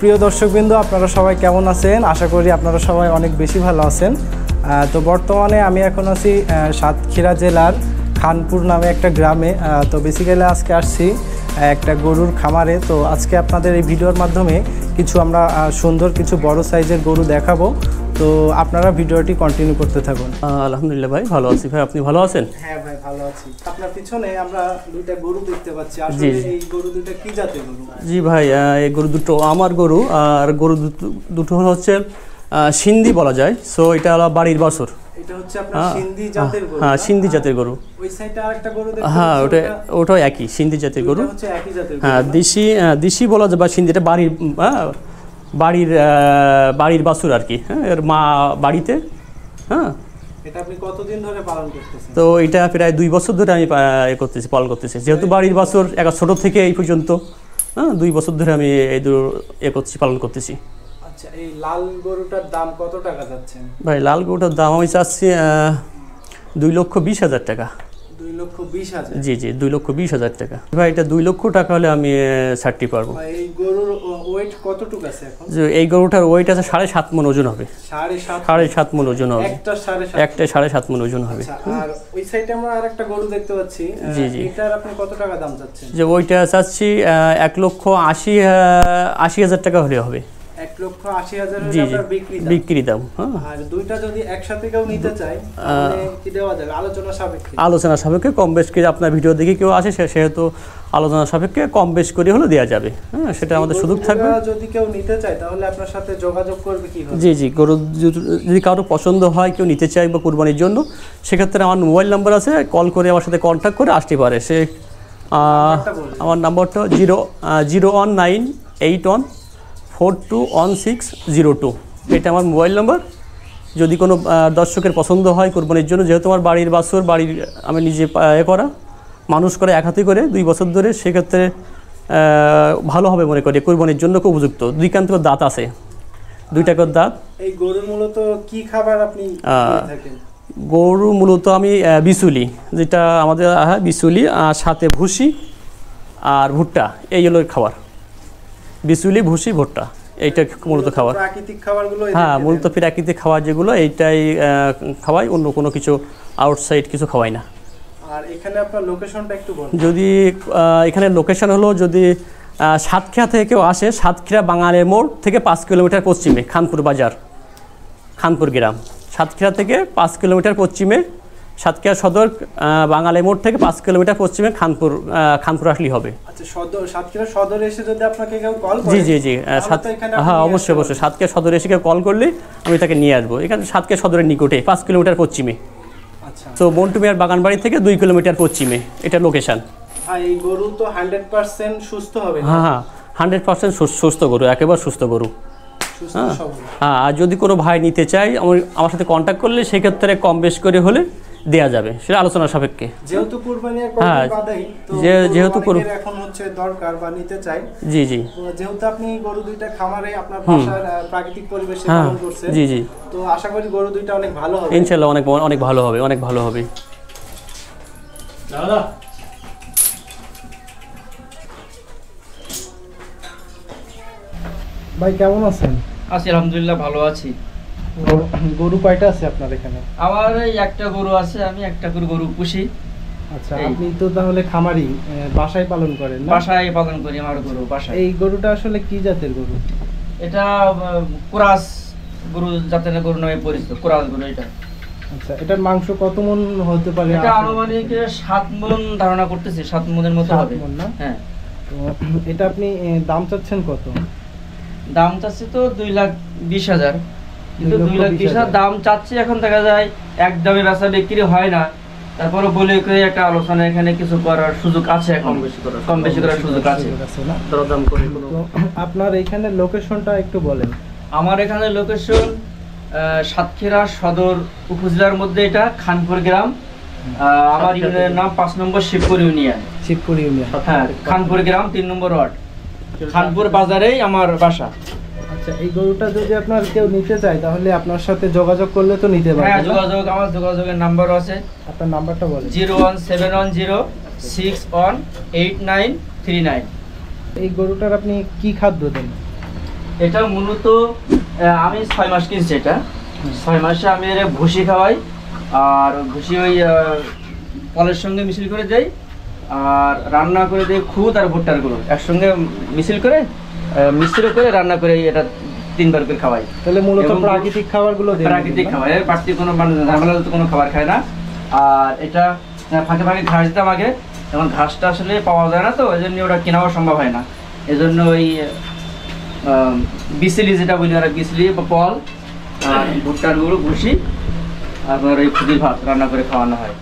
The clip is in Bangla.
প্রিয় দর্শকবৃন্দ, আপনারা সবাই কেমন আছেন? আশা করি আপনারা সবাই অনেক বেশি ভালো আছেন। তো বর্তমানে আমি এখন আছি সাতক্ষীরা জেলার খানপুর নামে একটা গ্রামে। তো বেসিক্যালি আজকে আসছি একটা গরুর খামারে। তো আজকে আপনাদের এই ভিডিওর মাধ্যমে আমরা সুন্দর কিছু বড় সাইজের গরু দেখাবো। তো আপনারা ভিডিওটি কন্টিনিউ করতে থাকুন। আলহামদুলিল্লাহ ভাই, ভালো আছি। ভাই আপনি ভালো আছেন? হ্যাঁ ভাই, ভালো আছি। আপনার পিছনে আমরা দুইটা গরু দেখতে পাচ্ছি। আসলে এই গরু দুটো কি জাতের গরু? জি ভাই, এই গরু দুটো আমার গরু, আর গরু দুটো হচ্ছে সিন্ধি বলা যায়। সো এটা হলো বাড়ির বাছুর। এটা হচ্ছে আপনার সিন্ধি জাতের গরু। হ্যাঁ, সিন্ধি জাতের গরু। ওই সাইডে আরেকটা গরু দেখতে পাচ্ছি। হ্যাঁ, ওটাও একই সিন্ধি জাতের গরু। এটা হচ্ছে একই জাতের গরু। হ্যাঁ, দেশি বলা যায় বা সিন্ধিটা বাড়ির বাছুর আর কি। হ্যাঁ, এর মা বাড়িতে। হ্যাঁ, এটা আপনি কতদিন ধরে পালন করতেছেন? তো এটা প্রায় 2 বছর ধরে আমি পালন করতেছি। যেহেতু বাড়ির বাছুর ছোট থেকে এই পর্যন্ত, 2 বছর ধরে আমি এই পালন করতেছি। আচ্ছা, এই লাল গরুটার দাম কত টাকা যাচ্ছে? ভাই লাল গরুটার দাম আমি চাচ্ছি 2,20,000 টাকা। 2,20,000? জি, 2,20,000 টাকা। ভাই এটা 2 লক্ষ টাকা হলে আমি ছাড়তে পারবো। এই গরুর ওয়েট কতটুকু আছে এখন? যে এই গরুটার ওয়েট আছে 7.5 মণ ওজন হবে। 7.5 মণ ওজন হবে। একটা 7.5 মণ ওজন হবে। আর ওই সাইডে আমরা আরেকটা গরু দেখতে পাচ্ছি। এটার আপনি কত টাকা দাম চাচ্ছেন? যে ওইটা চাচ্ছি 1,80,000 টাকা হলে হবে। 1,80,000 আপনার বিক্রি দাম। আর দুইটা যদি একসাথে কেউ নিতে চায় তাহলে কি দেওয়া যাবে? আলোচনা সাপেক্ষে কম বেশ করে, আপনার ভিডিও দেখে কেউ আসে সেহেতু আলোচনা সাপেক্ষে কম বেশ করে হলে দেওয়া যাবে। হ্যাঁ, সেটা আমাদের সুযোগ থাকবে। যদি কেউ নিতে চায় তাহলে আপনার সাথে যোগাযোগ করবে কিভাবে? জি, গরু যদি কারো পছন্দ হয়, কেউ নিতে চায় বা কুরবানির জন্য, সেক্ষেত্রে আমার মোবাইল নাম্বার আছে, কল করে আমার সাথে কন্ট্যাক্ট করে আসতে পারে সে। আমার নাম্বারটা 01981421602। এটা আমার মোবাইল নাম্বার। যদি কোনো দর্শকের পছন্দ হয় কোরবানির জন্য, যেহেতু আমার বাড়ির বাছুর, আমি নিজে করা মানুষ করে এক হাতে করে 2 বছর ধরে, সেক্ষেত্রে ভালো হবে মনে করি, কোরবানির জন্য খুব উপযুক্ত। 2 কান থেকে দাঁত আছে, 2টা করে দাঁত। এই গরু মূলত কি খাবার আপনি থাকেন? গরু মূলত আমি বিচুলি, যেটা আমাদের বিচুলি, আর সাথে ভুসি আর ভুট্টা, এই হলো খাবার। বিচুলি, ভুসি, ভুট্টা, এইটা মূলত খাবার। প্রাকৃতিক খাবারগুলো? হ্যাঁ, মূলত প্রাকৃতিক খাবার যেগুলো, এইটাই খাওয়াই, অন্য কোনো কিছু আউটসাইড কিছু খাওয়াই না। আর এখানে আপনার লোকেশনটা একটু বলুন। যদি এখানে লোকেশন হলো, যদি সাতক্ষীরা থেকে কেউ আসে, সাতক্ষীরা বাঙালির মোড় থেকে 5 কিলোমিটার পশ্চিমে খানপুর বাজার, খানপুর গ্রাম। সাতক্ষীরা থেকে 5 কিলোমিটার পশ্চিমে, সাতক্ষীরা সদর বাঙালি মোড় থেকে 5 কিলোমিটার পশ্চিমে খানপুর আসলেই হবে। আচ্ছা, সাতক্ষীরা সদরে এসে যদি আপনাকে কেউ কল করে? জি, হ্যাঁ, অবশ্যই। সাতক্ষীরা সদরে এসে কেউ কল করলে আমি তাকে নিয়ে আসবো। এখানে সাতক্ষীরা সদরের নিকটে 5 কিলোমিটার পশ্চিমে। আচ্ছা, তো মন্টু মিয়ার বাগানবাড়ি থেকে 2 কিলোমিটার পশ্চিমে এটা লোকেশন। এই গরু তো 100% সুস্থ হবে? হ্যাঁ, 100% সুস্থ গরু, একেবারে সুস্থ গরু। হ্যাঁ, আর যদি কোনো ভাই নিতে চায় আমার সাথে কন্ট্যাক্ট করলে সেক্ষেত্রে কম বেশ করে হলে দেয়া যাবে, সেটা আলোচনা সাপেক্ষে। যেহেতু কুরবানির যেহেতু এখন হচ্ছে দরকার বা নিতে চাই। জি, যেহেতু আপনি গরু দুইটা খামারে আপনার বাসার প্রাকৃতিক পরিবেশে পালন করছেন, জি, তো আশা করি গরু দুইটা অনেক ভালো হবে ইনশাআল্লাহ। অনেক ভালো হবে, অনেক ভালো হবে। দাদা, ভাই কেমন আছেন? আছি আলহামদুলিল্লাহ, ভালো আছি। গরু কয়টা আছে আপনার এখানে? আমার এই একটা গরু আছে, আমি একটা করে গরু পুষি। আচ্ছা, আপনি তো তাহলে খামারি, বাসায় পালন করেন না? বাসায় পালন করি আমার গরু বাসায়। এই গরুটা আসলে কি জাতের গরু? এটা ক্রস গরু জাতের গরু নামে পরিচিত, ক্রস গরু এটা। আচ্ছা, এটার মাংস কত মণ হতে পারে? এটা আনুমানিক 7 মণ ধারণা করতেছি, 7 মণের মতো হবে। হ্যাঁ। তো এটা আপনি দাম চাচ্ছেন কত? দাম চাচ্ছি তো 2,20,000, কিন্তু 2,20,000 দাম চাচ্ছি। এখন দেখা যায় একদমই বেচা বিক্রি হয় না, তারপরে বলে করে একটা আলোচনা এখানে কিছু করার সুযোগ আছে, কম বেশি করার সুযোগ আছে না, দরদাম করে। আপনার এখানে লোকেশনটা একটু বলেন। আমার এখানে লোকেশন সাতক্ষীরা সদর উপজেলার মধ্যে, এটা খানপুর গ্রাম। আমার ইউনিয়নের নাম 5 নম্বর শিবপুর ইউনিয়ন। হ্যাঁ, খানপুর গ্রাম 3 নম্বর ওয়ার্ড, খানপুর বাজারেই আমার বাসা। আচ্ছা, এই গরুটা যদি আপনার কেউ নিতে চায় তাহলে আপনার সাথে যোগাযোগ করলে তো নিতে পারবে? হ্যাঁ, আমার যোগাযোগের নাম্বার আছে। আপনার নাম্বারটা বলেন। 01710618939। এই গরুটার আপনি কি খাদ্য দেন? এটা মূলত আমি 6 মাস কিনছি এটা। 6 মাসে আমি এর ভুসি খাওয়াই, আর ভুসি ওই ফলের সঙ্গে মিশ্রিত করে দেই, আর রান্না করে দিই খুদ আর ভুট্টার গুঁড়ো একসঙ্গে মিশ্রিত করে রান্না করে এটা 3 বার করে খাওয়াই। তাহলে মূলত এবং প্রাকৃতিক খাবারগুলো দেন? প্রাকৃতিক খাবার, এর বাড়তি কোনো মানে ঝামেলাযুক্ত কোনো খাবার খায় না। আর এটা ফাঁকে ফাঁকে ঘাস দিতাম আগে, এখন ঘাসটা আসলে পাওয়া যায় না, তো এই জন্য ওটা কেনাও সম্ভব হয় না। এই জন্য ওই বিসিলি যেটা বলি ওরা, বিসিলি বা পল আর ভুট্টার গুঁড়ো, ভুসি, আপনার ওই খুদির ভাত রান্না করে খাওয়ানো হয়।